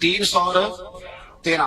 313।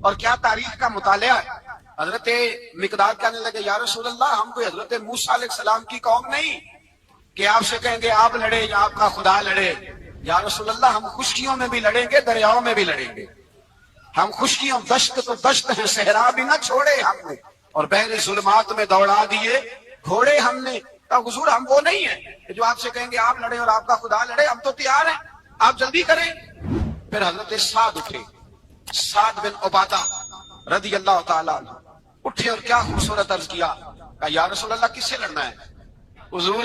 اور کیا تاریخ کا مطالعہ ہے. حضرت مقداد کہنے لگے یا رسول اللہ ہم کوئی حضرت موسیٰ علیہ السلام کی قوم نہیں کہ آپ سے کہیں گے آپ لڑے یا آپ کا خدا لڑے. یا رسول اللہ ہم خشکیوں میں بھی لڑیں گے, دریاؤں میں بھی لڑیں گے. ہم خشکیوں دشت تو دشت ہیں, صحرا بھی نہ چھوڑے ہم نے, اور بحر ظلمات میں دوڑا دیے گھوڑے ہم نے. حضور ہم وہ نہیں ہیں کہ جو آپ سے کہیں گے آپ لڑے اور آپ کا خدا لڑے, ہم تو تیار ہیں, آپ جلدی کریں. پھر حضرت سعد اٹھے, سعد بن عبادہ رضی اللہ تعالیٰ عنہ اٹھے اور کیا خوبصورت عرض کیا, کہا یا رسول اللہ کس سے لڑنا ہے؟ حضور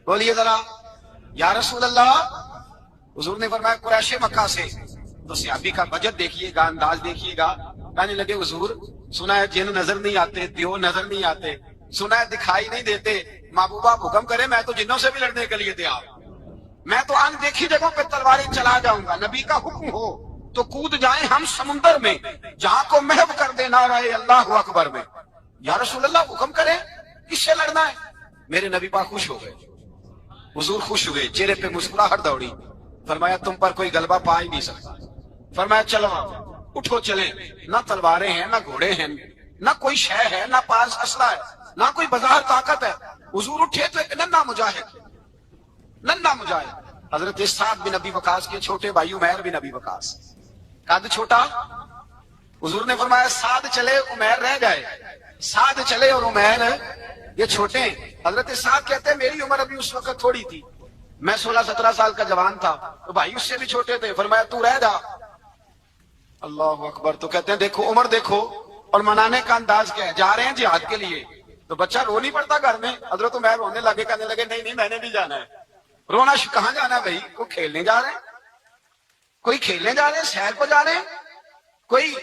بولیے ذرا یا رسول اللہ. حضور نے فرمایا قریش مکہ سے. تو صحابی کا بجٹ دیکھیے گا, انداز دیکھیے گا. کہنے لگے حضور سنا ہے جن نظر نہیں آتے, دیو نظر نہیں آتے, سنا ہے دکھائی نہیں دیتے, محبوب آپ حکم کرے میں تو جنوں سے بھی لڑنے کے لیے تیار, میں تو آن دیکھی جگہوں پہ تلواریں چلا جاؤں گا. نبی کا حکم ہو تو کود جائیں ہم سمندر میں, جہاں کو محو کر دے نعرہ اللہ اکبر میں. یا رسول اللہ حکم کرے کس سے لڑنا ہے؟ میرے نبی پاک خوش ہو گئے, حضور خوش ہوئے, چہرے پہ مسکراہٹ دوڑی. فرمایا تم پر کوئی غلبہ پا ہی نہیں سکتا. فرمایا چلو اٹھو چلیں. نہ تلواریں ہیں, نہ گھوڑے ہیں, نہ کوئی شے ہے, نہ پاس اسلحہ ہے, نہ کوئی بظاہر طاقت ہے. حضور اٹھے تو ایک ننھا مجاہد حضرت سعد بن ابی وقاص کے چھوٹے بھائی عمیر بن ابی وقاص, قد چھوٹا. حضور نے فرمایا سعد چلے عمیر رہ گئے, سعد چلے اور عمیر یہ چھوٹے ہیں. حضرت سعد کہتے ہیں میری عمر ابھی اس وقت تھوڑی تھی, میں 16-17 سال کا جوان تھا, تو بھائی اس سے بھی چھوٹے تھے. فرمایا تو رہ جا. اللہ اکبر. تو کہتے ہیں دیکھو عمر دیکھو, اور منانے کا انداز کیا ہے, جا رہے ہیں جہاد کے لیے. تو بچہ رو نہیں پڑتا گھر میں. حضرت عمیر رونے لگے, کہنے لگے نہیں میں نے بھی جانا ہے. رونا کہاں جانا ہے بھائی؟ کوئی کھیلنے جا رہے ہیں, کوئی کھیلنے جا رہے ہیں, سیر کو جا رہے ہیں, کوئی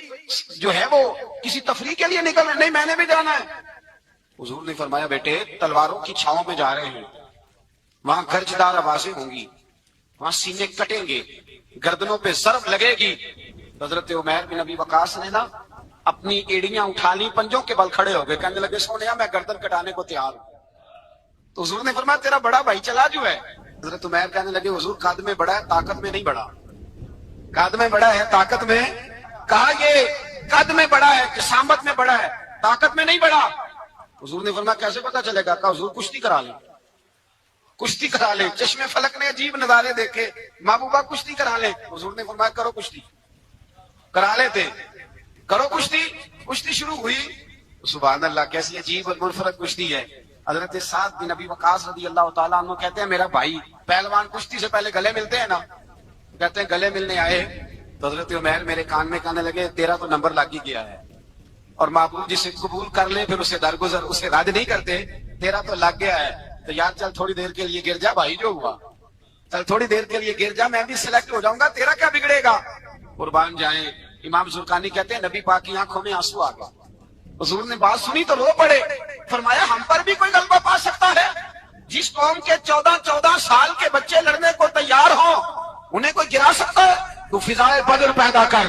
جو ہے وہ کسی تفریح کے لیے نکل رہے ہیں, نہیں میں نے بھی جانا ہے. حضور نے فرمایا بیٹے تلواروں کی چھاؤں میں جا رہے ہیں, وہاں گرجدار آوازیں ہوں گی, وہاں سینے کٹیں گے, گردنوں پہ ضرب لگے گی. حضرت عمیر بن ابی وقاص نے نا اپنی ایڑیاں اٹھا لی, پنجوں کے بل کھڑے ہو گئے, کہنے لگے سونیا میں گردن کٹانے کو تیار ہوں. تو حضور نے فرمایا تیرا بڑا بھائی چلا جو ہے. حضرت عمیر کہنے لگے حضور قد میں بڑا ہے, طاقت میں نہیں بڑا. قد میں بڑا ہے, طاقت میں. کہا یہ قد میں بڑا ہے, جسامت میں بڑا ہے, طاقت میں نہیں بڑا. حضور نے فرمایا کیسے پتا چلے گا؟ کہا حضور کشتی کرا لیں, کشتی کرا لیں. چشمے فلک نے عجیب نظارے دیکھے, محبوبہ کشتی کرا لیں. حضور نے فرمایا کرو کشتی. کرا لیتے, کرو کشتی. کشتی شروع ہوئی. سبحان اللہ کیسی عجیب اور منفرد کشتی ہے. حضرت سعد بن ابی وقاص رضی اللہ تعالیٰ عنہ کہتے ہیں میرا بھائی پہلوان کشتی سے پہلے گلے ملتے ہیں نا, کہتے ہیں گلے ملنے آئے. تو حضرت عمیر میرے کان میں کہنے لگے تیرا تو نمبر لگ ہی گیا ہے, اور محبوب جسے قبول کر لے پھر اسے درگزر, اسے رد نہیں کرتے, تیرا تو لگ گیا ہے. تو یار چل تھوڑی دیر کے لیے گر جا بھائی, جو ہوا چل تھوڑی دیر کے لیے گر جا, میں بھی سلیکٹ ہو جاؤں گا, تیرا کیا بگڑے گا. قربان جائیں. امام زرقانی کہتے ہیں نبی پاک کی آنکھوں میں آنسو آ گیا. حضور نے بات سنی تو رو پڑے. فرمایا ہم پر بھی کوئی غلبہ پا سکتا ہے؟ جس قوم کے 14 سال کے بچے لڑنے کو تیار ہوں انہیں کوئی گرا سکتا ہے؟ تو فضائے بدر پیدا کر,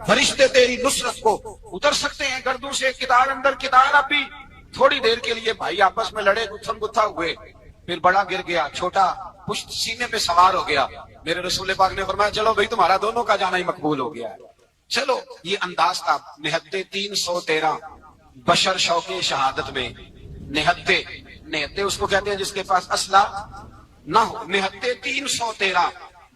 فرشتے تیری نصرت کو اتر سکتے ہیں گردوں سے, کتار اندر کتار. اب بھی تھوڑی دیر کے لیے بھائی آپس میں لڑے, گتھم گتھا ہوئے, پھر بڑا گر گیا, چھوٹا پشت سینے پہ سوار ہو گیا. میرے رسول پاک نے فرمایا چلو بھائی تمہارا دونوں کا جانا ہی مقبول ہو گیا ہے. چلو یہ انداز تھا. نہتے 313 بشر شوق شہادت میں. نہتے اس کو کہتے ہیں جس کے پاس اسلحہ نہ ہو. نہتے 313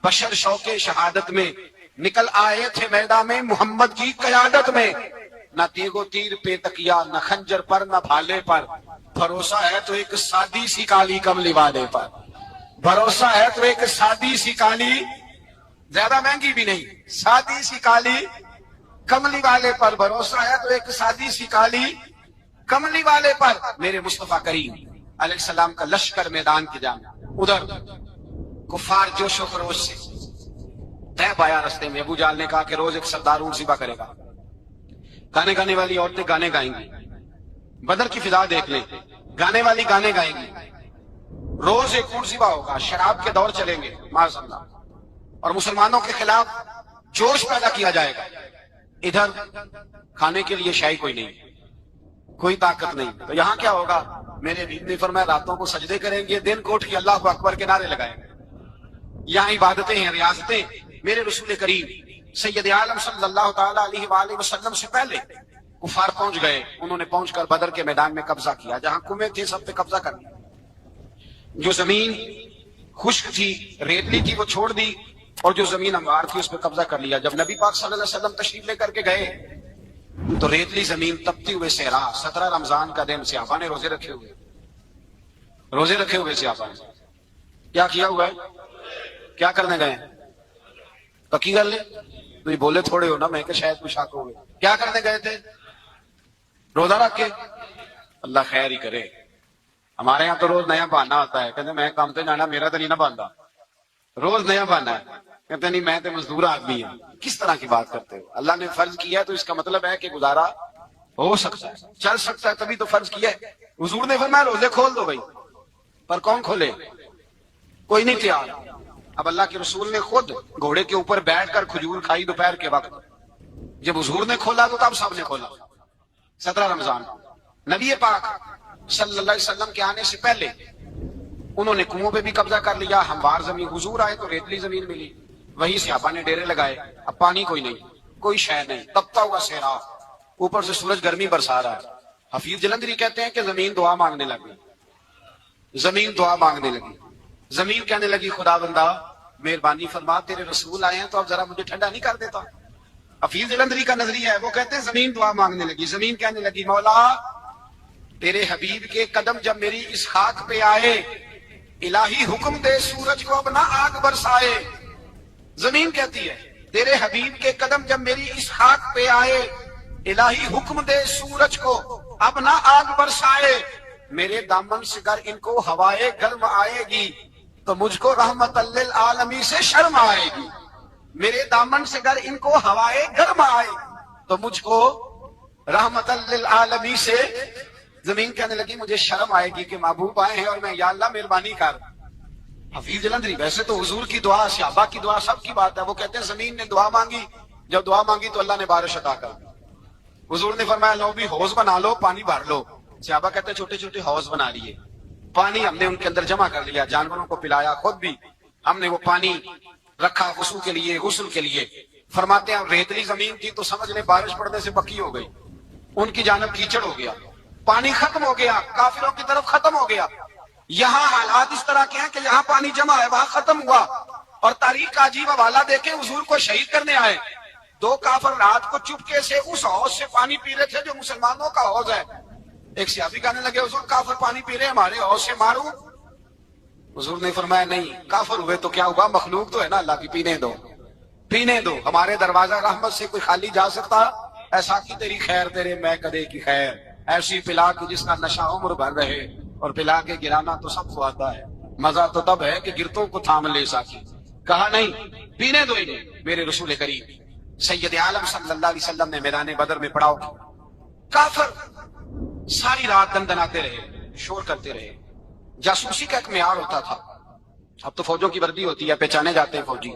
بشر شوق شہادت میں نکل آئے تھے میدان میں محمد کی قیادت میں. نہ تیغ و تیر پہ تکیا, نہ خنجر پر نہ بھالے پر, بھروسہ ہے تو ایک سادی سی کالی کملی والے پر. بھروسہ ہے تو ایک سادی سی کالی, زیادہ مہنگی بھی نہیں, سادی سی کالی کملی والے پر. بھروسہ ہے تو ایک سادی سی کالی کملی والے پر. میرے مصطفیٰ کریم علیہ السلام کا لشکر میدان کی جانب, ادھر کفار جوش و خروش سے طے پایا رستے میں. ابو جہل نے کہا کہ روز ایک سردار اونٹ ذبح کرے گا. گانے گانے والی عورتیں گانے گائیں گی. بدر کی فضا دیکھ لیں, گانے والی گانے گائیں گی. روز ایک اونٹ ذبح ہوگا, شراب کے دور چلیں گے معاذ اللہ, اور مسلمانوں کے خلاف جوش پیدا کیا جائے گا. ادھر کھانے کے لیے شے کوئی نہیں, کوئی طاقت نہیں. تو یہاں کیا ہوگا؟ میرے بیوی نے فرمایا راتوں کو سجدے کریں گے, دن کو اٹھ کے اللہ اکبر کے نعرے لگائیں گے. یہاں عبادتیں ہیں, ریاستیں. میرے رسول کریم سید عالم صلی اللہ تعالی علیہ وآلہ وسلم سے پہلے کفار پہنچ گئے. انہوں نے پہنچ کر بدر کے میدان میں قبضہ کیا. جہاں کنویں تھے سب پہ قبضہ کر لیا. جو زمین خشک تھی ریتلی تھی وہ چھوڑ دی, اور جو زمین ہموار تھی اس پہ قبضہ کر لیا. جب نبی پاک صلی اللہ علیہ وسلم تشریف لے کر کے گئے تو ریتلی زمین تپتی ہوئے صحرا, 17 رمضان کا دن, صحابہ نے روزے رکھے ہوئے صحابہ نے کیا کیا ہوا ہے, کیا کرنے گئے ہیں؟ پکی گل ہے, تو بولے تھوڑے ہو نا, میں کہ شاید کچھ شک ہو گئے. کیا کرنے گئے تھے؟ روزہ رکھ کے. اللہ خیر ہی کرے. ہمارے یہاں تو روز نیا بہانا ہوتا ہے, کہتے میں کام سے جانا, میرا تو نہیں نہ باندھا, روز نیا بہانا ہے. کہتے نہیں میں تو مزدور آدمی ہوں. کس طرح کی بات کرتے ہو؟ اللہ نے فرض کیا ہے تو اس کا مطلب ہے کہ گزارا ہو سکتا ہے, چل سکتا ہے, تبھی تو فرض کیا ہے. حضور نے فرمایا روزے کھول دو بھائی, پر کون کھولے؟ کوئی نہیں تیار. اب اللہ کے رسول نے خود گھوڑے کے اوپر بیٹھ کر کھجور کھائی دوپہر کے وقت. جب حضور نے کھولا تو تب سب نے کھولا. 17 رمضان نبی پاک صلی اللہ علیہ وسلم کے آنے سے پہلے انہوں نے کنووں پہ بھی قبضہ کر لیا, ہموار زمین. حضور آئے تو ریتلی زمین ملی, وہی صحابہ نے ڈیرے لگائے. اب پانی کوئی نہیں, کوئی شے نہیں, تپتا ہوا صحرا, اوپر سے سورج گرمی برسا رہا ہے. حفیظ جلندری کہتے ہیں کہ زمین دعا مانگنے لگی, زمین کہنے لگی خدا بندہ مہربانی فرما, تیرے رسول آئے ہیں تو اب ذرا مجھے ٹھنڈا نہیں کر دیتا. حفیظ جلندری کا نظریہ ہے, وہ کہتے ہیں زمین دعا مانگنے لگی. زمین کہنے لگی مولا تیرے حبیب کے قدم جب میری اس خاک پہ آئے, الہی حکم دے سورج کو اب نہ آگ برسائے. زمین کہتی ہے تیرے حبیب کے قدم جب میری اس خاک پہ آئے, الہی حکم دے سورج کو اب نہ آگ برسائے. میرے دامن سے گر ان کو ہوائے گرم آئے گی تو مجھ کو رحمت للعالمین سے شرم آئے گی. میرے دامن سے گر ان کو ہوائے گرم آئے تو مجھ کو رحمت للعالمین سے. زمین کہنے لگی مجھے شرم آئے گی کہ محبوب آئے ہیں اور میں یا اللہ مہربانی کر. حفیظ جلندری ویسے تو حضور کی دعا, صحابہ کی دعا, سب کی بات ہے. وہ کہتے ہیں زمین نے دعا مانگی, جب دعا مانگی تو اللہ نے بارش عطا کر دی. حضور نے فرمایا لو بھی حوض بنا لو, پانی بھر لو. صحابہ کہتے ہیں چھوٹے چھوٹے حوض بنا لیے, پانی ہم نے ان کے اندر جمع کر لیا, جانوروں کو پلایا, خود بھی ہم نے وہ پانی رکھا وضو کے لیے, غسل کے لیے. فرماتے ہیں ریتلی زمین تھی تو سمجھ لیں بارش پڑنے سے پکی ہو گئی, ان کی جانب کیچڑ ہو گیا, پانی ختم ہو گیا, کافروں کی طرف ختم ہو گیا. یہاں حالات اس طرح کے ہیں کہ یہاں پانی جمع ہے وہاں ختم ہوا. اور تاریخ کا عجیب حوالہ دیکھیں, حضور کو شہید کرنے آئے 2 کافر رات کو چپکے سے اس حوض سے پانی پی رہے تھے جو مسلمانوں کا حوض ہے. ایک صحابی کہنے لگے حضور کافر پانی پی رہے ہمارے حوض سے, ماروں؟ حضور نے فرمایا نہیں, کافر ہوئے تو کیا ہوا, مخلوق تو ہے نا اللہ کی, پینے دو. ہمارے دروازہ رحمت سے کوئی خالی جا سکتا؟ ایسا کی تیری خیر تیرے میں کدے کی خیر, ایسی پلا کے جس کا نشہ عمر بھر رہے, اور پلا کے گرانا تو سب کو آتا ہے, مزہ تو تب ہے کہ گرتوں کو تھام لے ساکی. کہا نہیں, پینے دو انہیں. میرے رسول کریم سید عالم صلی اللہ علیہ وسلم نے میدان بدر میں پڑاؤ کیا. کافر ساری رات دندناتے رہے, شور کرتے رہے. جاسوسی کا ایک معیار ہوتا تھا, اب تو فوجوں کی وردی ہوتی ہے, پہچانے جاتے ہیں فوجی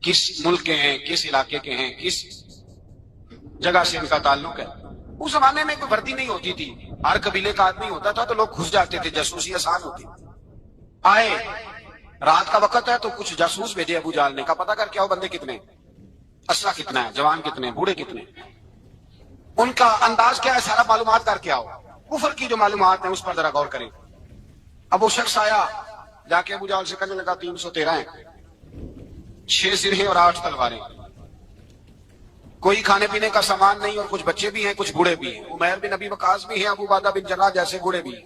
کس ملک کے ہیں, کس علاقے کے ہیں, کس جگہ سے ان کا تعلق ہے. اس زمانے میں کوئی وردی نہیں ہوتی تھی, ہر قبیلے کا آدمی ہوتا تھا تو لوگ گھس جاتے تھے, جاسوسی آسان ہوتی. آئے رات کا وقت ہے تو کچھ جاسوس بھیجے ابو جہل نے, کہا پتہ کر کے آؤ بندے کتنے, اسلحہ کتنا ہے, جوان کتنے, بوڑھے کتنے, ان کا انداز کیا ہے, سارا معلومات کر کے آؤ. کفر کی جو معلومات ہیں اس پر ذرا غور کریں. اب وہ شخص آیا, جا کے ابو جہل سے کہنے لگا 313 ہیں, 6 سر ہیں اور 8 تلواریں, کوئی کھانے پینے کا سامان نہیں, اور کچھ بچے بھی ہیں کچھ بوڑھے بھی ہیں, عمیر بن ابی وقاص بھی ہیں, ابو عبیدہ بن جراح جیسے بوڑھے بھی ہیں,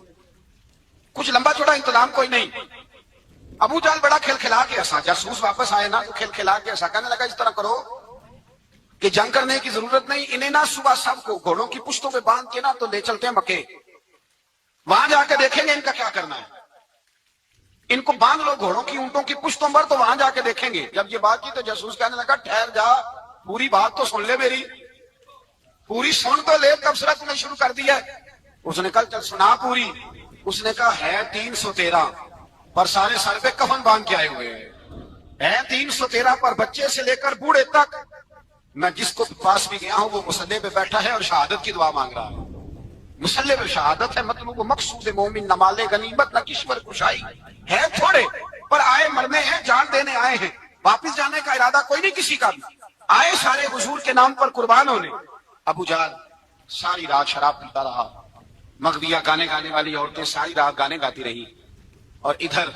کچھ لمبا چوڑا انتظام کوئی نہیں. ابو جہل بڑا کھلکھلا کے ہنسا, جاسوس واپس آئے نا تو کھلکھلا کے ہنسا, کہنے لگا اس طرح کرو کہ جنگ کرنے کی ضرورت نہیں, انہیں نا صبح سب کو گھوڑوں کی پشتوں پہ باندھ کے نا تو لے چلتے ہیں مکے, وہاں جا کے دیکھیں گے ان کا کیا کرنا ہے. ان کو باندھ لو گھوڑوں کی اونٹوں کی پشتوں پر, تو وہاں جا کے دیکھیں گے. جب یہ بات کی تو جاسوس کہنے لگا ٹھہر جا, پوری بات تو سن لے, میری پوری سن تو لے, تبصرہ تم نے شروع کر دیا ہے. اس نے کہا چل سنا پوری. اس نے کہا ہے 313 پر سارے سر پہ کفن باندھ کے آئے ہوئے ہیں, 313 پر بچے سے لے کر بوڑھے تک. میں جس کو پاس بھی گیا ہوں وہ مصلی پہ بیٹھا ہے اور شہادت کی دعا مانگ رہا ہے. مصلی پہ شہادت ہے, مطلب وہ مقصود مومن نہ مال غنیمت نہ کشور کشائی ہے, تھوڑے پر آئے مرنے ہیں, جان دینے آئے ہیں, واپس جانے کا ارادہ کوئی نہیں کسی کا بھی. آئے سارے حضور کے نام پر قربان ہونے. ابو جہل ساری رات شراب پیتا رہا. مغویہ گانے گانے والی عورتیں ساری رات گانے گاتی رہی. اور ادھر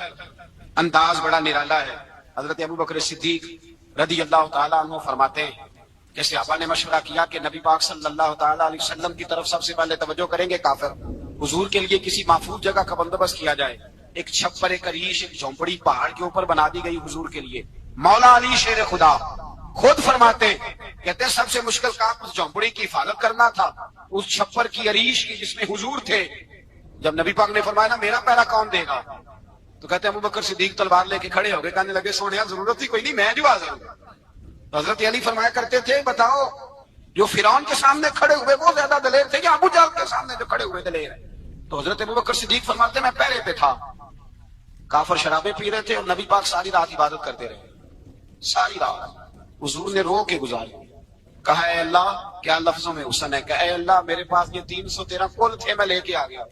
انداز بڑا نرالا ہے. حضرت ابو بکر صدیق رضی اللہ تعالیٰ عنہ فرماتے ہیں کہ صحابہ نے مشورہ کیا کہ نبی پاک صلی اللہ تعالیٰ علیہ وسلم کی طرف سب سے پہلے توجہ کریں گے کافر. حضور کے لیے کسی محفوظ جگہ کا بندوبست کیا جائے. ایک چھپر، ایک ریش، ایک جھونپڑی پہاڑ کے اوپر بنا دی گئی حضور کے لیے. مولا علی شیر خدا خود فرماتے کہتے ہیں سب سے مشکل کام اس جھونپڑی کی حفاظت کرنا تھا، اس چھپر کی، عریش کی جس میں حضور تھے. جب نبی پاک نے فرمایا نا میرا پہلا کون دے گا، تو کہتے ہیں ابو بکر صدیق تلوار لے کے کھڑے ہو گئے. کہنے لگے سونیا ضرورت ہی کوئی نہیں، میں جو حاضر ہوں. تو حضرت علی فرمایا کرتے تھے بتاؤ جو فرعون کے سامنے کھڑے ہوئے وہ زیادہ دلیر تھے یا ابو جہل کے سامنے جو کھڑے ہوئے دلیر ہیں؟ تو حضرت ابو بکر صدیق فرماتے میں پہلے پہ تھا. کافر شرابیں پی رہے تھے اور نبی پاک ساری رات عبادت کرتے رہے. ساری رات حضور نے رو کے گزاری. کہا اے اللہ، کیا لفظوں میں حسن ہے کہ اے اللہ میرے پاس یہ 313 کل تھے میں لے کے آ گیا.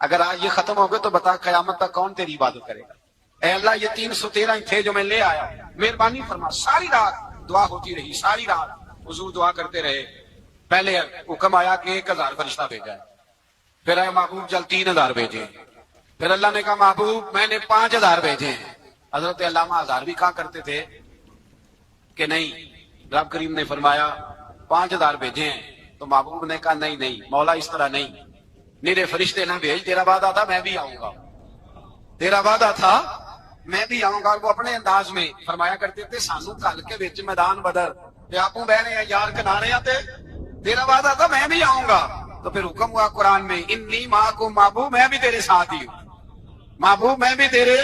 اگر آج یہ ختم ہو گئے تو بتا قیامت تک کون تیری عبادت کرے گا. اے اللہ یہ 313 ہی تھے جو میں لے آیا، مہربانی فرما. ساری رات دعا ہوتی رہی. ساری رات حضور دعا کرتے رہے. پہلے حکم آیا کہ 1000 فرشتہ بھیجا ہے. پھر اے محبوب جل 3000 بھیجے. پھر اللہ نے کہا محبوب میں نے 5000 بھیجے ہیں. حضرت علامہ 1000 بھی کہا کرتے تھے کہ نہیں، رب کریم نے فرمایا 5000 بھیجے ہیں. تو محبوب نے کہا نہیں نہیں مولا اس طرح نہیں، میرے فرشتے نہ بھیج، تیرا وعدہ تھا میں بھی آؤں گا، تیرا وعدہ تھا میں بھی آؤں گا. اور وہ اپنے انداز میں فرمایا کرتے تھے سانو کل کے وچ میدان بدر تے آپوں بہ رہے ہیں یار کنارے آتے، تیرا وعدہ تھا میں بھی آؤں گا. تو پھر حکم ہوا قرآن میں انی معکم محبوب میں بھی تیرے ساتھ ہی ہوں، محبوب میں بھی تیرے،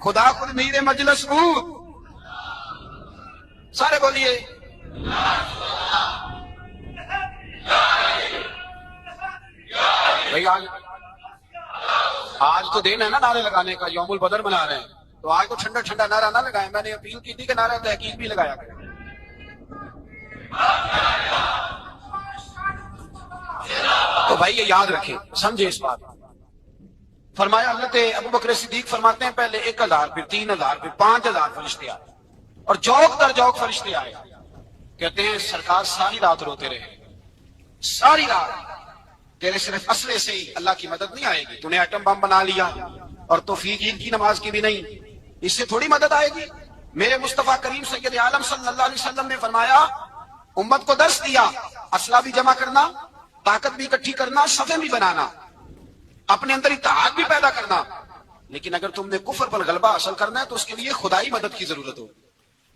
خدا خود میرے مجلس بود. سارے بولیے بھائی آج تو دن ہے نا نعرے لگانے کا، یوم البدر منا رہے ہیں تو آج تو ٹھنڈا ٹھنڈا نعرہ نہ لگائیں. میں نے اپیل کی تھی کہ نعرہ تحقیق بھی لگایا کریں. تو بھائی یہ یاد رکھیں، سمجھے اس بات. فرمایا حضرت ابو بکر صدیق فرماتے ہیں پہلے 1000 پھر 3000 پھر 5000 فرشتے آئے اور جوک در جوک فرشتے آئے. کہتے ہیں سرکار ساری رات روتے رہے. ساری رات تیرے صرف اسلحے سے ہی اللہ کی مدد نہیں آئے گی. تو نے ایٹم بم بنا لیا اور توفیق عید کی نماز کی بھی نہیں، اس سے تھوڑی مدد آئے گی. میرے مصطفیٰ کریم سید عالم صلی اللہ علیہ وسلم نے فرمایا امت کو درس دیا اسلحہ بھی جمع کرنا، طاقت بھی اکٹھی کرنا، صفیں بھی بنانا، اپنے اندر اتحاد بھی پیدا کرنا. لیکن اگر تم نے کفر پر غلبہ حاصل کرنا ہے تو اس کے لیے خدائی مدد کی ضرورت ہو.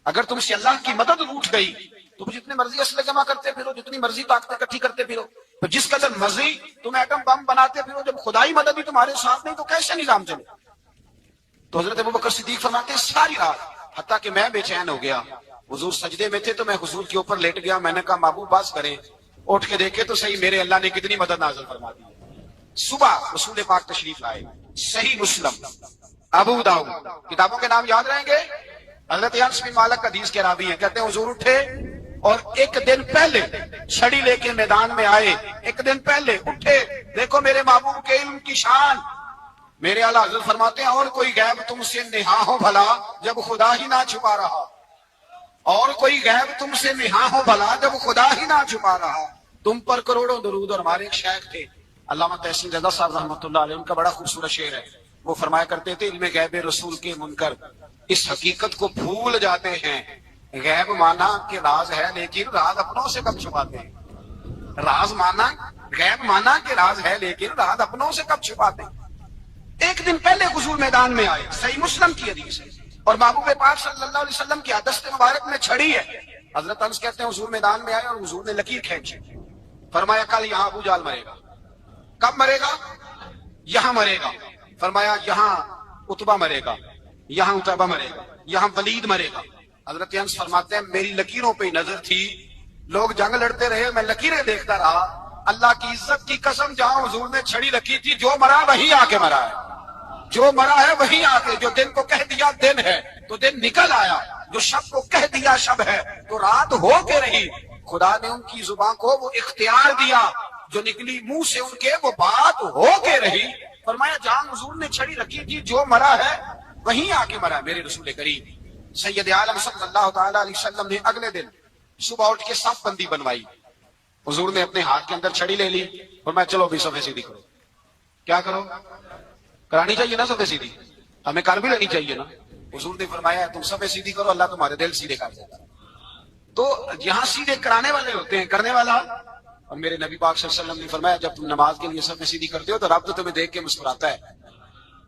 اگر تم سے اللہ کی مدد روٹ گئی تو جتنے مرضی اسلحے جمع کرتے پھرو، جتنی مرضی طاقت اکٹھی کرتے پھرو، تو جس قدر مرضی تم ایٹم بم بناتے پھرو، جب خدائی مدد بھی تمہارے ساتھ نہیں تو کیسے نظام چلے. تو حضرت ابو بکر صدیق فرماتے ہیں ساری رات حتیٰ کہ میں بے چین ہو گیا. حضور سجدے میں تھے تو میں حضور کے اوپر لیٹ گیا. میں نے کہا محبوب باز کریں، اٹھ کے دیکھے تو صحیح میرے اللہ نے کتنی مدد نازل فرما دی. صبح رسول پاک تشریف لائے. صحیح مسلم، ابو داؤد، کتابوں کے نام یاد رہیں گے. حضرت انس بن مالک حدیث کے راوی ہیں، کہتے ہیں حضور اٹھے اور ایک دن پہلے چھڑی لے کے میدان میں آئے. ایک دن پہلے اٹھے، دیکھو میرے محبوب کے علم کی شان. میرے اعلیٰ حضرت فرماتے ہیں اور کوئی غیب تم سے نہا ہو بھلا جب خدا ہی نہ چھپا رہا، اور کوئی غیب تم سے نہا ہو بھلا جب خدا ہی نہ چھپا رہا. تم پر کروڑوں درود. اور ہمارے ایک شیخ تھے علامہ تحسین رضا صاحب رحمۃ اللہ علیہ، ان کا بڑا خوبصورت شعر ہے. وہ فرمایا کرتے تھے علم غیب رسول کے منکر اس حقیقت کو بھول جاتے ہیں، غیب مانا کہ راز ہے لیکن راز اپنوں سے کب چھپاتے ہیں. راز مانا، غیب مانا کہ راز ہے لیکن راز اپنوں سے کب چھپاتے ہیں. ایک دن پہلے حضور میدان میں آئے. صحیح مسلم کی حدیث ہے. اور محبوب پاک صلی اللہ علیہ وسلم کی دست مبارک میں چھڑی ہے. حضرت انس کہتے ہیں حضور میدان میں آئے اور حضور نے لکیر کھینچی. فرمایا کل یہاں ابو جہل مرے گا. کب مرے گا؟ یہاں مرے گا. فرمایا یہاں عتبہ مرے گا، یہاں عتبہ مرے گا، یہاں ولید مرے گا. حضرت انس فرماتے ہیں میری لکیروں پہ نظر تھی، لوگ جنگ لڑتے رہے میں لکیریں دیکھتا رہا. اللہ کی عزت کی قسم جہاں حضور نے چھڑی رکھی تھی جو مرا وہی آ کے مرا ہے، جو مرا ہے وہی آ کے. جو دن کو کہہ دیا دن ہے تو دن نکل آیا، جو شب کو کہہ دیا شب ہے تو رات ہو کے رہی. خدا نے ان کی زبان کو وہ اختیار دیا، جو نکلی منہ سے ان کے وہ بات ہو کے رہی. فرمایا جہاں حضور نے چھڑی رکھی تھی جو مرا ہے وہیں آ کے مرا. میرے رسول کریم سید عالم صلی اللہ تعالی علیہ وسلم نے اگلے دن صبح اٹھ کے صف بندی بنوائی. حضور نے اپنے ہاتھ کے اندر چھڑی لے لی اور میں چلو بھی صفے سیدھی کرو. کیا کرو؟ کرانی چاہیے نا صفے سیدھی, ہمیں کر بھی لینی چاہیے نا. حضور نے فرمایا تم صفے سیدھی کرو, اللہ تمہارے دل سیدھے کر دے گا. تو یہاں سیدھے کرانے والے ہوتے ہیں, کرنے والا. اور میرے نبی پاک صلی اللہ علیہ وسلم نے فرمایا جب تم نماز کے لیے صفے سیدھی کرتے ہو تو رب تو تمہیں دیکھ کے مسکراتا ہے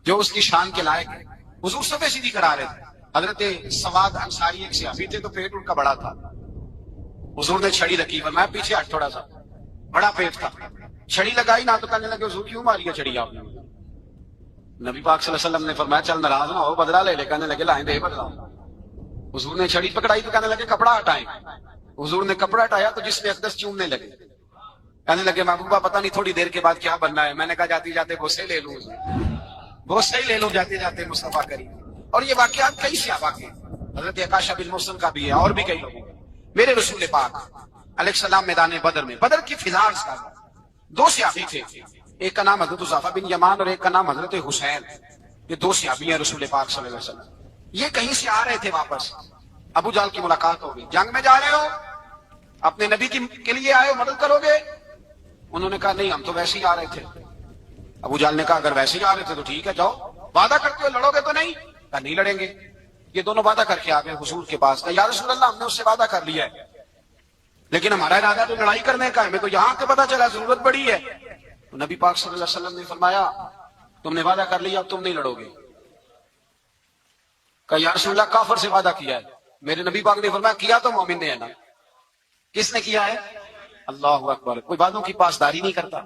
جو اس کی شان کے لائق ہے. حضور صفے سیدھی کرا رہے تھے. حضرت سواد انصاری ایک صحابی تھے تو پیٹ ان کا بڑا تھا. حضور نے چھڑی رکھی, فرمایا پیچھے ہٹ تھوڑا سا, بڑا پیٹ تھا. چھڑی لگائی نہ تو کہنے لگے حضور کیوں ماری ہے چھڑی آپ نے. نبی پاک صلی اللہ علیہ وسلم نے فرمایا چل ناراض نہ ہو, بدلہ لے لے. کہنے لگے لائیں دے بدلہ. حضور نے چھڑی پکڑائی تو کہنے لگے کپڑا ہٹائیں. حضور نے کپڑا ہٹایا تو جس میں اقدس چومنے لگے. کہنے لگے محبوبہ پتہ نہیں تھوڑی دیر کے بعد کیا بننا ہے. میں نے کہا جاتے جاتے بوسے لے لوں, بوسے ہی لے لوں جاتے جاتے مصطفیٰ کریم. اور یہ واقعات کئی صحابہ کے, حضرت عکاشہ بن محصن کا بھی ہے اور بھی کئی لوگوں. میرے رسول پاک علیہ السلام میدان بدر میں, بدر کی فضا کا دو صحابی تھے, ایک کا نام حضرت حذیفہ بن یمان اور ایک کا نام حضرت حسین. یہ دو صحابی ہیں رسول پاک صلی اللہ علیہ وسلم. یہ کہیں سے آ رہے تھے واپس, ابو جہل کی ملاقات ہو گئی. جنگ میں جا رہے ہو, اپنے نبی کے لیے آئے ہو, مدد کرو گے؟ انہوں نے کہا نہیں ہم تو ویسے ہی آ رہے تھے. ابو جہل نے کہا اگر ویسے ہی آ رہے تھے تو ٹھیک ہے جاؤ, وعدہ کرتے ہو لڑو گے تو نہیں؟ کہا نہیں لڑیں گے. یہ دونوں وعدہ کر کے آ گئے حضور کے پاس. کہا یا رسول اللہ ہم نے اس سے وعدہ کر لیا ہے لیکن ہمارا ارادہ تو لڑائی کرنے کا ہے, ہمیں تو یہاں کے پتا چلا ضرورت پڑی ہے. تو نبی پاک صلی اللہ علیہ وسلم نے فرمایا تم نے وعدہ کر لیا اب تم نہیں لڑو گے. کہا یا رسول اللہ کافر سے وعدہ کیا ہے. میرے نبی پاک نے فرمایا کیا تو مومن نے ہے نا. کس نے کیا ہے؟ اللہ اکبر. کوئی وعدوں کی پاسداری نہیں کرتا.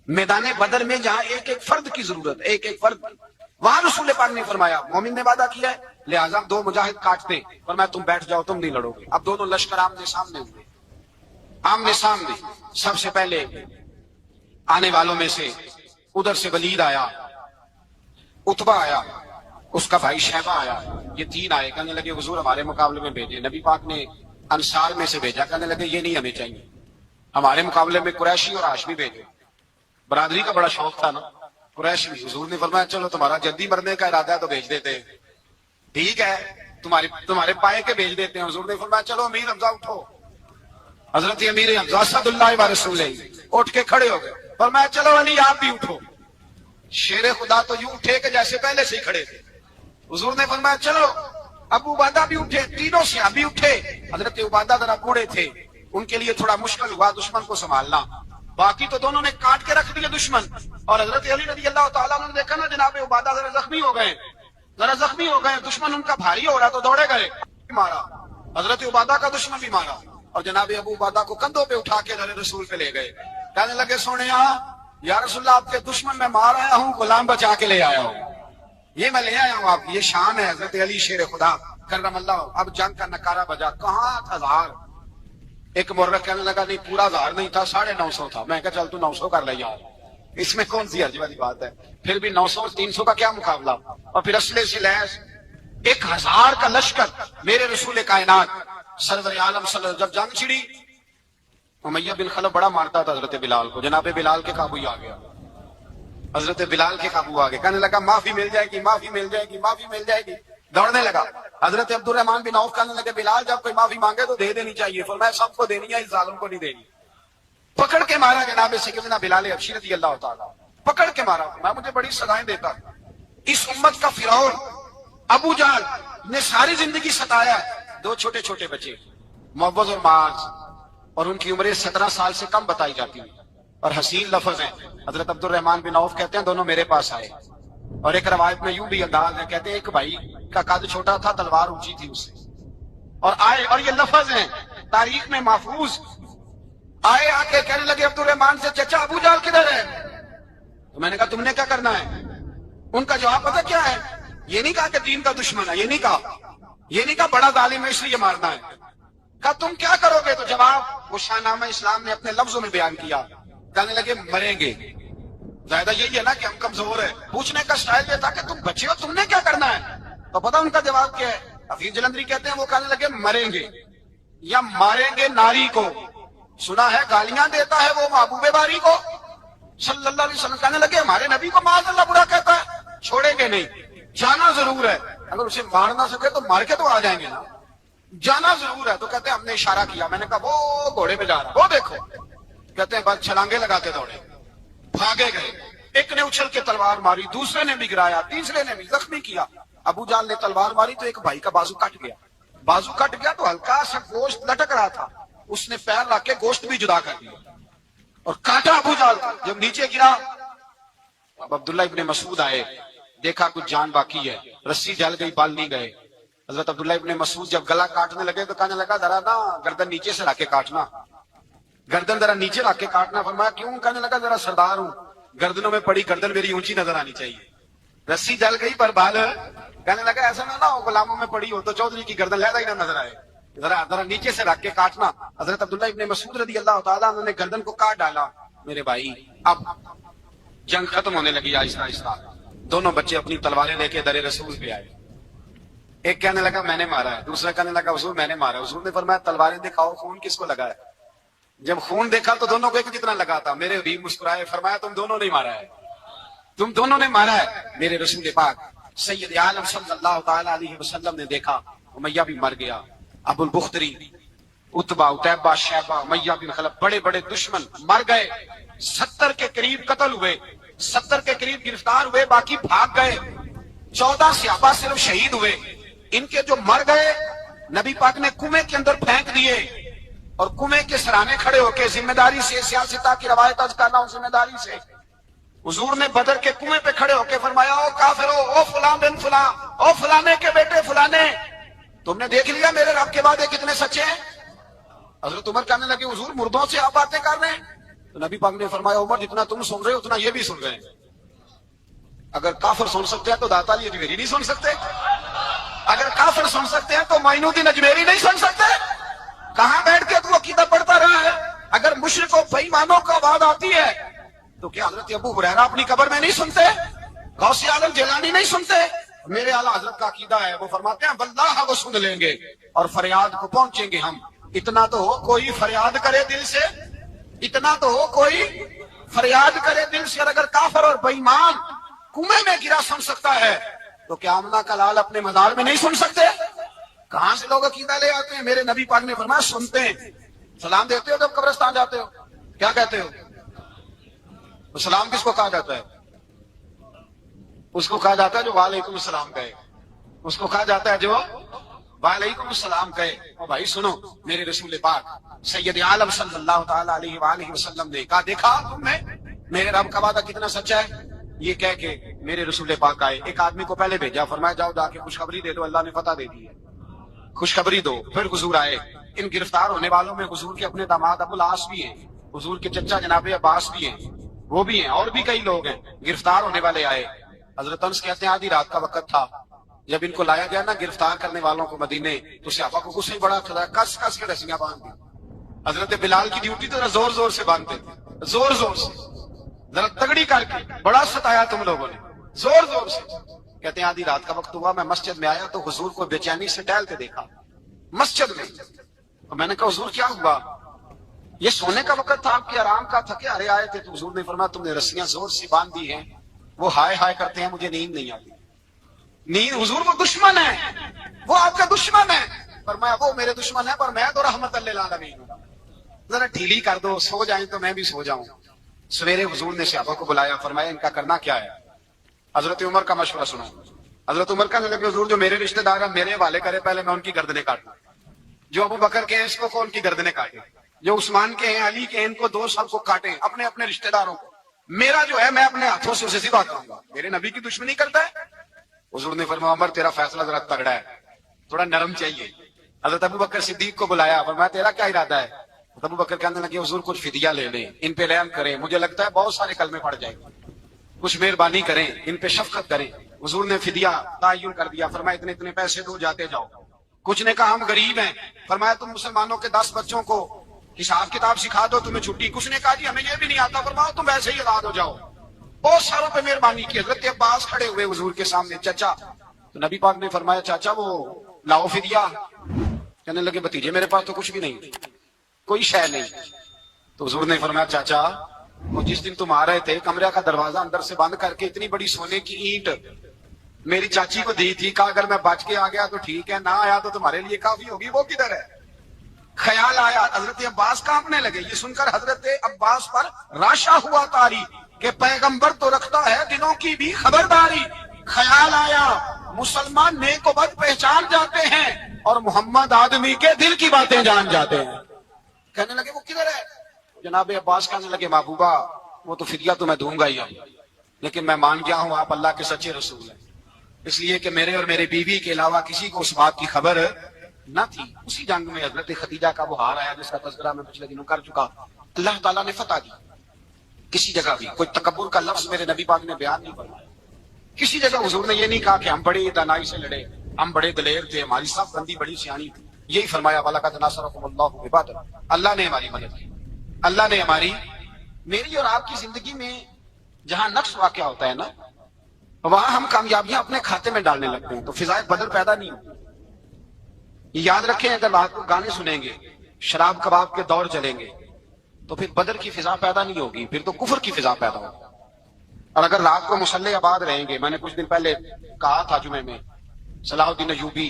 میدان بدر میں جہاں ایک ایک فرد کی ضرورت, ایک ایک فرد, وہاں رسول پاک نے فرمایا مومن نے وعدہ کیا ہے لہذا دو مجاہد کاٹتے. فرمایا تم بیٹھ جاؤ تم نہیں لڑو گے. اب دونوں لشکر آمنے سامنے ہوئے, آمنے سامنے. سب سے پہلے آنے والوں میں سے ادھر سے ولید آیا, عتبہ آیا, اس کا بھائی شیبہ آیا. یہ تین آئے. کہنے لگے حضور ہمارے مقابلے میں بھیجے. نبی پاک نے انصار میں سے بھیجا. کہنے لگے یہ نہیں ہمیں چاہیے, ہمارے مقابلے میں قریشی اور ہاشمی بھیجے. برادری کا بڑا شوق تھا نا قریش بھی. حضور نے فرمایا چلو تمہارا جلدی مرنے کا ارادہ ہے تو بھیج دیتے ہیں, ٹھیک ہے تمہارے پائے کے بھیج دیتے ہیں. حضور نے فرمایا چلو امیر حمزہ اٹھو. حضرت امیر حمزہ اسد اللہ و رسولہ اٹھ کے کھڑے ہو گئے. فرمایا چلو علی آپ بھی اٹھو. شیر خدا تو یوں اٹھے کہ جیسے پہلے سے ہی کھڑے تھے. حضور نے فرمایا چلو. ابو عبیدہ بھی اٹھے, تینوں صحابی اٹھے. حضرت عبیدہ ذرا بوڑھے تھے, ان کے لیے تھوڑا مشکل ہوا دشمن کو سنبھالنا. باقی تو دونوں نے کاٹ کے رکھ دیا دشمن. اور حضرت علی رضی اللہ تعالیٰ نے دیکھا نا جناب عبیدہ ذرا زخمی ہو گئے, دشمن ان کا بھاری ہو رہا تو دوڑے گئے, مارا. حضرت عبیدہ کا دشمن بھی مارا اور جناب ابو عبیدہ کو کندھوں پہ اٹھا کے رسول پہ لے گئے. کہنے لگے سونے یا رسول اللہ آپ کے دشمن میں مار آیا ہوں, غلام بچا کے لے آیا ہوں. یہ میں لے آیا ہوں آپ کی, یہ شان ہے حضرت علی شیر خدا کرم اللہ. اب جنگ کا نکارہ بجا. کہاں تھا ہزار؟ ایک مورخ کہنے لگا نہیں پورا 1000 نہیں تھا, 950 تھا. میں کہا چل تو 900 کر لے یار, اس میں کون سی عجیب والی بات ہے. پھر بھی 900 اور 300 کا کیا مقابلہ. اور پھر اسلحے سے لیس 1000 کا لشکر. میرے رسول کائنات سرور عالم صلی اللہ علیہ وسلم جب جنگ چھڑی, امیہ بن خلف بڑا مارتا تھا حضرت بلال کو. جناب بلال کے قابو ہی آ گیا, حضرت بلال کے قابو آ گئے. کہنے لگا معافی مل جائے گی, معافی مل جائے گی, معافی مل جائے گی. دوڑنے لگا. حضرت عبد الرحمن بن عوف کہنے لگے بلال جب کوئی معافی مانگے تو دے دینی چاہیے. فرمایا سب کو دینی ہے, اس ظالم کو نہیں دینی. پکڑ کے مارا جناب سیدنا بلال حبشی رضی اللہ تعالیٰ, پکڑ کے مارا. میں مجھے بڑی سزائیں دیتا. اس امت کا فرعون ابو جہل نے ساری زندگی ستایا. 2 چھوٹے چھوٹے بچے معوذ اور معاذ, اور ان کی عمریں 17 سال سے کم بتائی جاتی ہیں اور حسین لفظ ہیں. حضرت عبد الرحمن بن عوف کہتے ہیں دونوں میرے پاس آئے, اور ایک روایت میں یوں بھی انداز ہے, کہتے ہیں ایک بھائی کا قد چھوٹا تھا, تلوار اونچی تھی اس سے, اور آئے, اور یہ لفظ ہیں تاریخ میں محفوظ. آئے آ کے کہنے لگے عبد الرحمن سے چچا ابو جہل کدھر ہے؟ تو میں نے کہا تم نے کیا کرنا ہے؟ ان کا جواب پتہ کیا ہے؟ یہ نہیں کہا کہ دین کا دشمن ہے, یہ نہیں کہا بڑا ظالم ہے اس لیے مارنا ہے. کہا تم کیا کرو گے؟ تو جواب وہ شاہ نامہ اسلام نے اپنے لفظوں میں بیان کیا. کہنے لگے مریں گے. زیادہ یہی ہے نا کہ ہم کمزور ہیں. پوچھنے کا سٹائل یہ تھا کہ تم بچے ہو, تم نے کیا کرنا ہے؟ تو پتہ ان کا جواب کیا ہے؟ حفیظ جلندری کہتے ہیں وہ کہنے لگے مریں گے یا ماریں گے ناری کو. سنا ہے گالیاں دیتا ہے وہ محبوب باری کو صلی اللہ علیہ وسلم. کہنے لگے ہمارے نبی کو معاذ اللہ برا کہتا ہے, چھوڑیں گے نہیں, جانا ضرور ہے. اگر اسے مار نہ سکے تو مار کے تو آ جائیں گے نا. جانا ضرور ہے. تو کہتے ہیں ہم نے اشارہ کیا, میں نے کہا وہ گھوڑے پہ جا رہا, وہ دیکھو. کہتے ہیں بس چھلانگے لگاتے دوڑے, بھاگے گئے. ایک نے اچھل کے تلوار ماری, دوسرے نے بھی گرایا, تیسرے نے بھی زخمی کیا. ابو جال نے تلوار ماری تو ایک بھائی کا بازو کٹ گیا. بازو کٹ گیا تو ہلکا سا گوشت لٹک رہا تھا, اس نے پیر رکھ کے گوشت بھی جدا کر دیا اور کاٹا ابو جال. جب نیچے گرا, اب عبداللہ ابن مسعود آئے, دیکھا کچھ جان باقی ہے, رسی جل گئی, بال نہیں گئے. حضرت عبداللہ ابن مسعود جب گلا کاٹنے لگے تو کہنے لگا ذرا نا گردن نیچے سے رکھ کے کاٹنا, گردن ذرا نیچے رکھ کے کاٹنا. فرمایا کیوں؟ کہنے لگا ذرا سردار ہوں, گردنوں میں پڑی گردن میری اونچی نظر آنی چاہیے. رسی جل گئی پر بال, کہنے لگا ایسا نہ ہو غلاموں میں پڑی ہو تو چودھری کی گردن لہدا ہی نہ نظر آئے, ذرا نیچے سے رکھ کے کاٹنا. حضرت عبداللہ ابن مسعود رضی اللہ تعالیٰ عنہ نے گردن کو کاٹ ڈالا. میرے بھائی اب جنگ ختم ہونے لگی آہستہ آہستہ. دونوں بچے اپنی تلواریں لے کے در رسول پہ آئے. ایک کہنے لگا میں نے مارا ہے, دوسرا کہنے لگا حضور میں نے مارا. حضور نے فرمایا تلواریں دکھاؤ, خون کس کو لگا ہے؟ جب خون دیکھا تو دونوں کو ایک جتنا لگا تھا. میرے بھی مسکرائے, فرمایا تم دونوں نے مارا ہے, تم دونوں نے مارا ہے. میرے رسول پاک سید عالم صلی اللہ تعالی علیہ وسلم نے دیکھا امیہ بھی مر گیا. ابو البختری, اتبا, اتیبہ, شیبہ, امیہ بن خلف, بڑے بڑے دشمن مر گئے. 70 کے قریب قتل ہوئے, 70 کے قریب گرفتار ہوئے, باقی بھاگ گئے. 14 صحابہ صرف شہید ہوئے. ان کے جو مر گئے نبی پاک نے کنویں کے اندر پھینک دیے اور کنویں کے سرانے کھڑے ہو کے ذمہ داری سے, سیاستہ کی روایت از کر رہا ہوں, ذمہ داری سے حضور نے بدر کے کنویں پہ کھڑے ہو کے فرمایا او کافرو, او فلاں بن فلاں, او فلانے کے بیٹے فلانے, تم نے دیکھ لیا میرے رب کے وعدے کتنے سچے ہیں. حضرت عمر کہنے لگے حضور مردوں سے آپ باتیں کر رہے ہیں. تو نبی پاک نے فرمایا عمر جتنا تم سن رہے ہو اتنا یہ بھی سن رہے ہیں. اگر کافر سن سکتے ہیں تو داتا علی اجمیری نہیں سن سکتے؟ اگر کافر سن سکتے ہیں تو معین الدین اجمیری نہیں سن سکتے؟ کہاں بیٹھ کے تو عقیدہ پڑھتا رہا ہے؟ اگر مشرک و بے ایمانوں کا آواز آتی ہے تو کیا حضرت ابو ہریرہ اپنی قبر میں نہیں سنتے؟ غوث عالم جیلانی نہیں سنتے؟ میرے اعلیٰ حضرت کا عقیدہ ہے, وہ فرماتے ہیں واللہ وہ سن لیں گے اور فریاد کو پہنچیں گے ہم. اتنا تو ہو کوئی فریاد کرے دل سے, اتنا تو ہو کوئی فریاد کرے دل سے. اور اگر کافر اور بے ایمان کنویں میں گرا سن سکتا ہے تو کیا آمنہ کا لال اپنے مزار میں نہیں سن سکتے؟ کہاں سے لوگ عقیدہ لے آتے ہیں؟ میرے نبی پاک نے فرمایا سنتے ہیں. سلام دیتے ہو جب قبرستان جاتے ہو کیا کہتے ہو؟ سلام کس کو کہا جاتا ہے؟ اس کو کہا جاتا ہے جو وعلیکم السلام کہے, اس کو کہا جاتا ہے جو وعلیکم السلام کہے. اور بھائی سنو, میرے رسول پاک سید عالم صلی اللہ تعالی علیہ وآلہ وسلم نے کہا دیکھا تم نے میرے رب کا وعدہ کتنا سچا ہے. یہ کہہ کے میرے رسول پاک آئے, ایک آدمی کو پہلے بھیجا, فرمایا جاؤ جا کے خوشخبری دے دو, اللہ نے فتح دے دی ہے, خوشخبری دو. پھر حضور آئے. ان گرفتار ہونے والوں میں حضور کے اپنے داماد ابو العاص بھی ہیں, حضور کے چچا جناب عباس بھی ہیں, وہ بھی ہیں, اور بھی کئی لوگ ہیں گرفتار ہونے والے آئے. حضرت انس کہتے ہیں آدھی رات کا وقت تھا, جب ان کو لایا گیا نا گرفتار کرنے والوں کو مدینے, تو صحابہ کو غصہ بڑا تھا, کس کس کے رسیاں باندھ دی. حضرت بلال کی ڈیوٹی تو زور زور سے باندھتے تھے, زور زور سے, ذرا تگڑی کر کے, بڑا ستایا تم لوگوں نے, زور زور سے. کہتے ہیں آدھی رات کا وقت ہوا, میں مسجد میں آیا تو حضور کو بے چینی سے ٹہلتے دیکھا مسجد میں. اور میں نے کہا حضور کیا ہوا؟ یہ سونے کا وقت تھا, آپ کے آرام کا, تھکے ہرے آئے تھے. تو حضور نے فرمایا تم نے رسیاں زور سے باندھ دی ہیں, وہ ہائے ہائے کرتے ہیں, مجھے نیند نہیں آتی. نیند حضور وہ دشمن ہے, وہ آپ کا دشمن ہے. فرمایا وہ میرے دشمن ہے پر میں تو رحمت للعالمین ہوں, ذرا ڈھیلی کر دو, سو جائیں تو میں بھی سو جاؤں. سویرے حضور نے صحابہ کو بلایا, فرمایا ان کا کرنا کیا ہے؟ حضرت عمر کا مشورہ سنو. حضرت عمر کہنے لگے حضور جو میرے رشتہ دار ہیں میرے حوالے کرے, پہلے میں ان کی گردنیں کاٹوں. جو ابو بکر کے ہیں اس کو ان کی گردنیں کاٹے, جو عثمان کے ہیں, علی کے ہیں, ان کو دو سب کو کاٹیں, اپنے اپنے رشتہ داروں کو. میرا جو ہے میں اپنے ہاتھوں سے اسے ذبح کروں گا. میرے نبی کی دشمنی کرتا ہے. حضور نے فرمایا عمر تیرا فیصلہ ذرا تگڑا ہے, تھوڑا نرم چاہیے. حضرت ابو بکر صدیق کو بلایا, فرمایا تیرا کیا ارادہ ہے؟ ابو بکر کہنے لگے حضور کچھ فدیہ لے لیں, ان پہ رحم کریں, مجھے لگتا ہے بہت سارے کلمے پڑ جائیں گے, کچھ مہربانی کریں, ان پہ شفقت کریں. حضور نے فدیہ تعین کر دیا, فرمایا اتنے اتنے پیسے دو, جاتے جاؤ. کچھ نے کہا ہم غریب ہیں, فرمایا تم مسلمانوں کے 10 بچوں کو حساب کتاب سکھا دو, تمہیں چھٹی. کچھ نے کہا جی ہمیں یہ بھی نہیں آتا, فرمایا تم ویسے ہی آزاد ہو جاؤ. بہت ساروں پہ مہربانی کی. حضرت عباس کھڑے ہوئے حضور کے سامنے, چچا. تو نبی پاک نے فرمایا چاچا وہ لاؤ فدیہ. کہنے لگے بھتیجے میرے پاس تو کچھ بھی نہیں, کوئی شے نہیں. تو حضور نے فرمایا چاچا وہ جس دن تم آ رہے تھے کمرے کا دروازہ اندر سے بند کر کے اتنی بڑی سونے کی اینٹ میری چاچی کو دی تھی، کہا اگر میں بچ کے آ گیا تو ٹھیک ہے، نہ آیا تو تمہارے لیے کافی ہوگی، وہ کدھر ہے؟ خیال آیا، حضرت عباس کانپنے لگے، یہ سن کر حضرت عباس پر راشا ہوا طاری کہ پیغمبر تو رکھتا ہے دنوں کی بھی خبرداری۔ خیال آیا مسلمان نیک و بد پہچان جاتے ہیں اور محمد آدمی کے دل کی باتیں جان جاتے ہیں۔ کہنے لگے وہ کدھر ہے؟ جناب عباس کہنے لگے محبوبہ وہ تو فدیہ تو میں دوں گا ہی، لیکن میں مان گیا ہوں آپ اللہ کے سچے رسول ہیں، اس لیے کہ میرے اور میرے بیوی کے علاوہ کسی کو اس بات کی خبر نہ تھی۔ اسی جنگ میں حضرت خدیجہ کا وہ ہار آیا جس کا تذکرہ میں پچھلے دنوں کر چکا، اللہ تعالیٰ نے فتح دی۔ کسی جگہ بھی کوئی تکبر کا لفظ میرے نبی پاک نے بیان نہیں فرمایا، کسی جگہ حضور نے یہ نہیں کہا کہ ہم بڑی دانائی سے لڑے، ہم بڑے دلیر تھے، ہماری سب بندی بڑی سیانی تھی، یہی فرمایا وَلَقَدْ نَصَرَكُمُ اللَّهُ بِبَدْرٍ، اللہ نے ہماری مدد کی، اللہ نے ہماری، میری اور آپ کی زندگی میں جہاں نقص واقع ہوتا ہے نا وہاں ہم کامیابیاں اپنے کھاتے میں ڈالنے لگتے ہیں تو فضائے بدر پیدا نہیں ہوتی۔ یہ یاد رکھیں اگر رات کو گانے سنیں گے، شراب کباب کے دور چلیں گے تو پھر بدر کی فضا پیدا نہیں ہوگی، پھر تو کفر کی فضا پیدا ہوگی۔ اور اگر رات کو مسلح آباد رہیں گے، میں نے کچھ دن پہلے کہا تھا جمعے میں، صلاح الدین ایوبی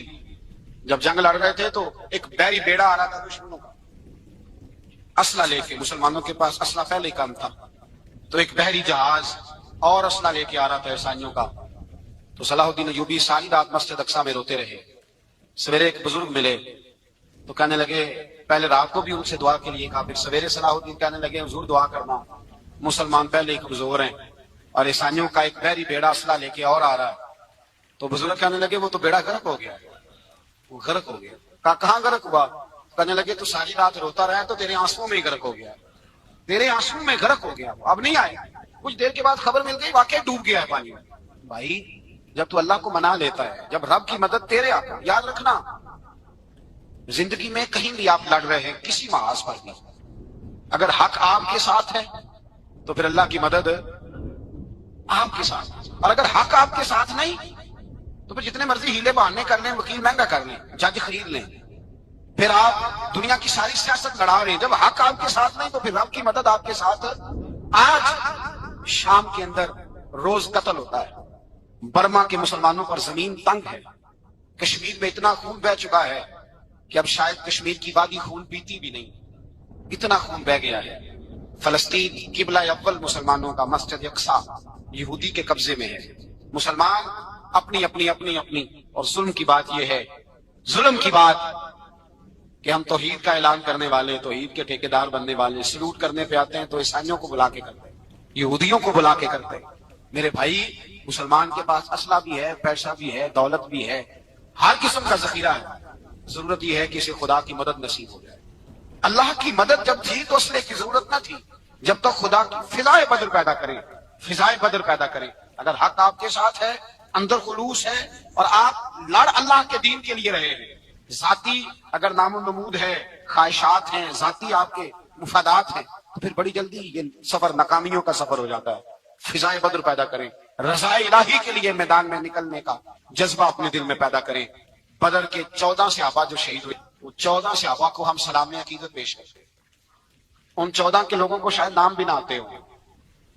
جب جنگ لڑ رہے تھے تو ایک بحری بیڑا آ رہا تھا دشمنوں کا اسلحہ لے کے، مسلمانوں کے پاس اسلحہ پہلے کم تھا، تو ایک بحری جہاز اور اسلحہ لے کے آ رہا تھا عیسائیوں کا، تو صلاح الدین ایوبی ساری رات مسجد اقصی میں روتے رہے۔ سویرے ایک بزرگ ملے تو کہنے لگے، پہلے رات کو بھی ان سے دعا کے لیے کہا، پھر سویرے صلاح الدین کہنے لگے حضور دعا کرنا، مسلمان پہلے ہی کمزور ہیں اور عیسائیوں کا ایک بحری بیڑا اسلحہ لے کے اور آ رہا ہے۔ تو بزرگ کہنے لگے وہ تو بیڑا غرق ہو گیا، وہ غرق ہو گیا۔ کہا کہاں غرق ہوا؟ کہنے لگے تو ساری رات روتا رہا تو تیرے آنسوؤں میں ہی غرق ہو گیا، تیرے آنسوؤں میں غرق ہو گیا، اب نہیں آئے۔ کچھ دیر کے بعد خبر مل گئی واقعی ڈوب گیا ہے پانی میں۔ بھائی جب تو اللہ کو منا لیتا ہے، جب رب کی مدد تیرے آتا ہے، یاد رکھنا زندگی میں کہیں بھی آپ لڑ رہے ہیں کسی محاذ پر بھی، اگر حق آپ کے ساتھ ہے تو پھر اللہ کی مدد آپ کے ساتھ، اور اگر حق آپ کے ساتھ نہیں تو پھر جتنے مرضی ہیلے بہانے کر لیں، وکیل مہنگا کر لیں، جج خرید لیں، پھر آپ دنیا کی ساری سیاست لڑا رہے ہیں، جب حق آپ کے ساتھ نہیں تو پھر رب کی مدد آپ کے ساتھ۔ آج شام کے اندر روز قتل ہوتا ہے، برما کے مسلمانوں پر زمین تنگ ہے، کشمیر میں اتنا خون بہ چکا ہے کہ اب شاید کشمیر کی وادی خون پیتی بھی نہیں، اتنا خون بہ گیا ہے۔ فلسطین قبلہ اول مسلمانوں کا مسجد اقصی یہودی کے قبضے میں ہے، مسلمان اپنی اپنی اپنی اپنی، اور ظلم کی بات یہ ہے، ظلم کی بات کہ ہم توحید کا اعلان کرنے والے، توحید کے ٹھیکیدار بننے والے، سلوٹ کرنے پہ آتے ہیں تو عیسائیوں کو بلا کے کرتے ہیں، یہودیوں کو بلا کے کرتے ہیں۔ میرے بھائی مسلمان کے پاس اسلحہ بھی ہے، پیسہ بھی ہے، دولت بھی ہے، ہر قسم کا ذخیرہ ہے، ضرورت یہ ہے کہ اسے خدا کی مدد نصیب ہو جائے۔ اللہ کی مدد جب تھی تو اسلحے کی ضرورت نہ تھی، جب تک خدا کی فضائے بدر پیدا کریں، فضائے بدر پیدا کریں۔ اگر حق آپ کے ساتھ ہے، اندر خلوص ہے اور آپ لڑ اللہ کے دین کے لیے رہے ہیں، ذاتی اگر نام و نمود ہے، خواہشات ہیں، ذاتی آپ کے مفادات ہیں، تو پھر بڑی جلدی یہ سفر ناکامیوں کا سفر ہو جاتا ہے۔ فضائے بدر پیدا کریں، رضا الہی کے لیے میدان میں نکلنے کا جذبہ اپنے دل میں پیدا کریں۔ بدر کے 14 صحابہ جو شہید ہوئے، وہ 14 صحابہ کو ہم سلام عقیدت پیش کرتے ہیں۔ ان 14 کے لوگوں کو شاید نام بھی نہ آتے ہوں،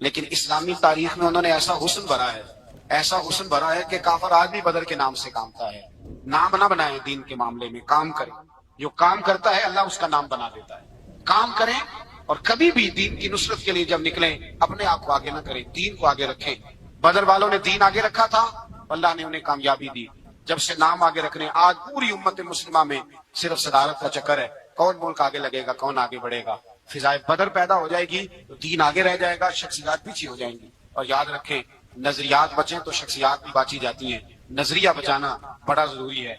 لیکن اسلامی تاریخ میں انہوں نے ایسا حسن بھرا ہے، ایسا حسن بھرا ہے کہ کافر آج بھی بدر کے نام سے کامتا ہے۔ نام نہ بنائیں دین کے معاملے میں، کام کریں، جو کام کرتا ہے اللہ اس کا نام بنا دیتا ہے۔ کام کریں اور کبھی بھی دین کی نصرت کے لیے جب نکلیں اپنے آپ کو آگے نہ کریں، دین کو آگے رکھیں۔ بدر والوں نے دین آگے رکھا تھا، اللہ نے انہیں کامیابی دی۔ جب سے نام آگے رکھنے، آج پوری امت مسلمہ میں صرف صدارت کا چکر ہے، کون ملک آگے لگے گا، کون آگے بڑھے گا۔ فضائے بدر پیدا ہو جائے گی تو دین آگے رہ جائے گا، شخصیات پیچھے ہو جائیں گی۔ اور یاد رکھیں نظریات بچیں تو شخصیات بھی باچی جاتی ہیں، نظریہ بچانا بڑا ضروری ہے۔